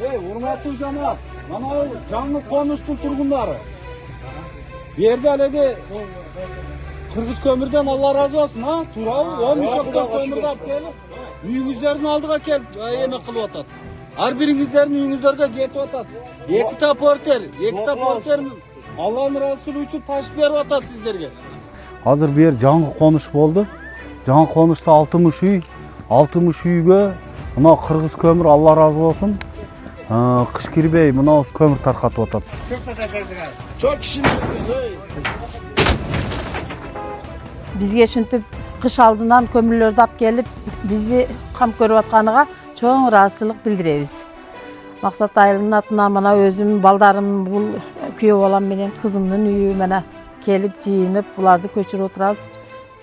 Урматтуу жамаат, mana жаңы конуштун тургундары. Bu yerде halege Kırgız kömürden Allah razı olsun ha. Turavı 10 müşoktan kömürde alıp gelip үйүңүздөрдүн алдыга келип эме кылып атат. Ар бириңиздердин үйүңүздөргө жетип атат. Эки тапортер Алланын расулу үчүн ташып берип атат сиздерге. Азыр бу жер жаңы конуш болду. Жаңы конушта 60 үй, 60 үйгө мына кыргыз көмүр Алла разы болсун. Кыш кирбей мына көмүр таркатып атат. Çok kişinin Бизге ушинтип кыш алдынан көмүрлөрдү алып келип, бизди кам көрүп атканыга чоң ыраазычылык билдиребиз. Максат айылынын атынан мына өзүмдүн балдарымдын бул күйөө балам менен кызымдын үйү мына келип жыйынып, буларды көчүрүп отурабыз.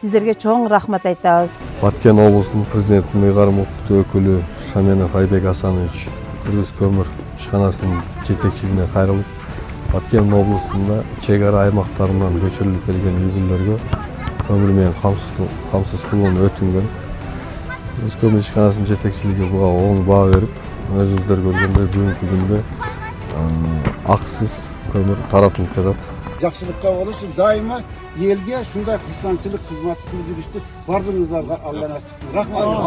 Сиздерге чоң рахмат айтабыз. Баткен облусунун президентинин ыйгарым укуктуу өкүлү Шаменов Айбек Асанович Кыргыз көмүр ишканасынын жетекчилигине кайрылып, Баткен облусунда чек ара аймактарынан көчүрүлүп келген үй-бүлөлөргө көмүр менен камсыз кылууну өтүнгөн. Кыргыз көмүр ишканасынын жетекчилиги буга оң баа берип, өзүңүздөр көргөндөй бүгүнкү күндө акысыз көмүр таратылып жатат. Жакшылыкка болушу дайыма элге ушундай кырсанчылык кызматтыкты жүрүштү бардыгыңыздарга Алла насип. Рахмат.